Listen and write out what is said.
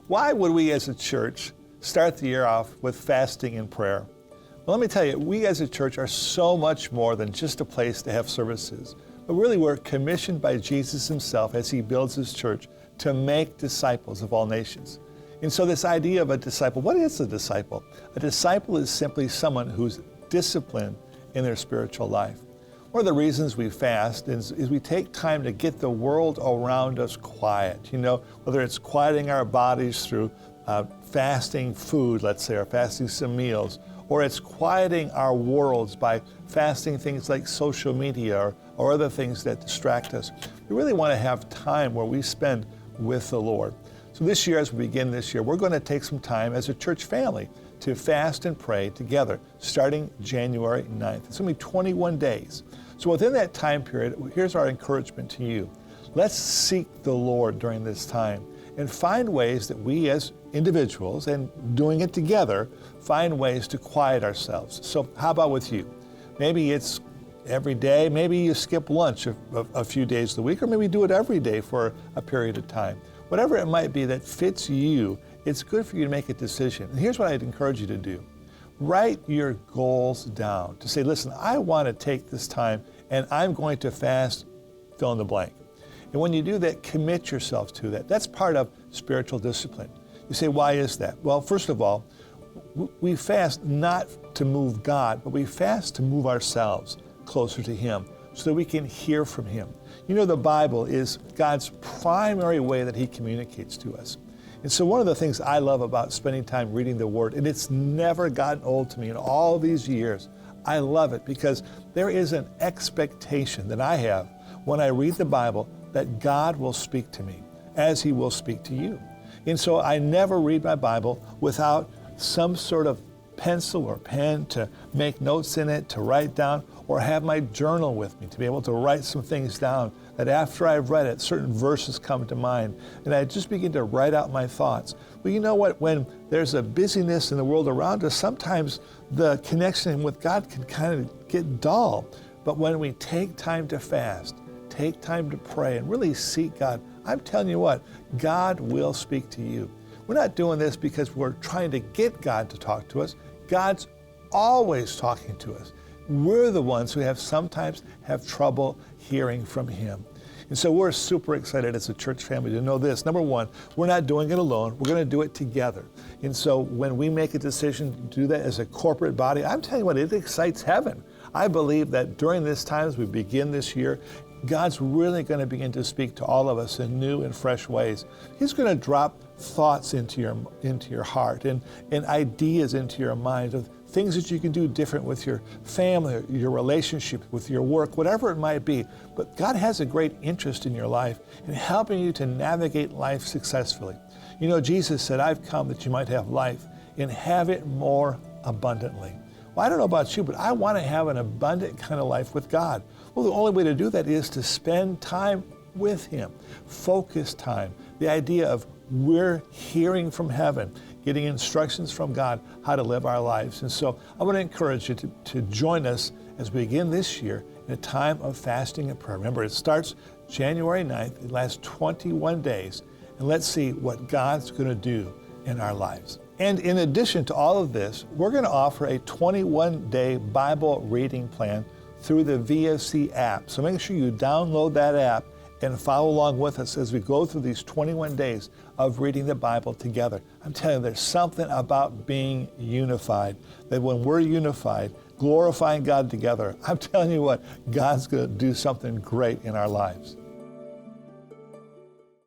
Why would we as a church start the year off with fasting and prayer? Well, let me tell you, we as a church are so much more than just a place to have services. But really, we're commissioned by Jesus himself as he builds his church to make disciples of all nations. And so this idea of a disciple, what is a disciple? A disciple is simply someone who's disciplined in their spiritual life. One of the reasons we fast is we take time to get the world around us quiet. You know, whether it's quieting our bodies through fasting food, let's say, or fasting some meals, or it's quieting our worlds by fasting things like social media or other things that distract us. We really want to have time where we spend with the Lord. So this year, as we begin this year, we're going to take some time as a church family to fast and pray together, starting January 9th. It's going to be 21 days. So within that time period, here's our encouragement to you. Let's seek the Lord during this time and find ways that we as individuals, and doing it together, find ways to quiet ourselves. So how about with you? Maybe it's every day, maybe you skip lunch a few days of the week, or maybe do it every day for a period of time. Whatever it might be that fits you, it's good for you to make a decision. And here's what I'd encourage you to do. Write your goals down to say, listen, I want to take this time and I'm going to fast, fill in the blank. And when you do that, commit yourself to that. That's part of spiritual discipline. You say, why is that? Well, first of all, we fast not to move God, but we fast to move ourselves closer to him so that we can hear from him. You know, the Bible is God's primary way that he communicates to us. And so one of the things I love about spending time reading the Word, and it's never gotten old to me in all these years, I love it because there is an expectation that I have when I read the Bible that God will speak to me as he will speak to you. And so I never read my Bible without some sort of pencil or pen to make notes in it, to write down, or have my journal with me to be able to write some things down that after I've read it, certain verses come to mind, and I just begin to write out my thoughts. Well, you know what? When there's a busyness in the world around us, sometimes the connection with God can kind of get dull. But when we take time to fast, take time to pray, and really seek God, I'm telling you what, God will speak to you. We're not doing this because we're trying to get God to talk to us. God's always talking to us. We're the ones who sometimes have trouble hearing from him. And so we're super excited as a church family to know this. Number one, we're not doing it alone. We're going to do it together. And so when we make a decision to do that as a corporate body, I'm telling you what, it excites heaven. I believe that during this time as we begin this year, God's really going to begin to speak to all of us in new and fresh ways. He's going to drop thoughts into your heart and ideas into your mind of things that you can do different with your family, your relationship, with your work, whatever it might be. But God has a great interest in your life in helping you to navigate life successfully. You know, Jesus said, I've come that you might have life and have it more abundantly. Well, I don't know about you, but I want to have an abundant kind of life with God. Well, the only way to do that is to spend time with him, focus time, the idea of we're hearing from heaven, getting instructions from God how to live our lives. And so I want to encourage you to join us as we begin this year in a time of fasting and prayer. Remember, it starts January 9th. It lasts 21 days. And let's see what God's going to do in our lives. And in addition to all of this, we're going to offer a 21-day Bible reading plan through the VFC app. So make sure you download that app and follow along with us as we go through these 21 days of reading the Bible together. I'm telling you, there's something about being unified, that when we're unified, glorifying God together, I'm telling you what, God's going to do something great in our lives.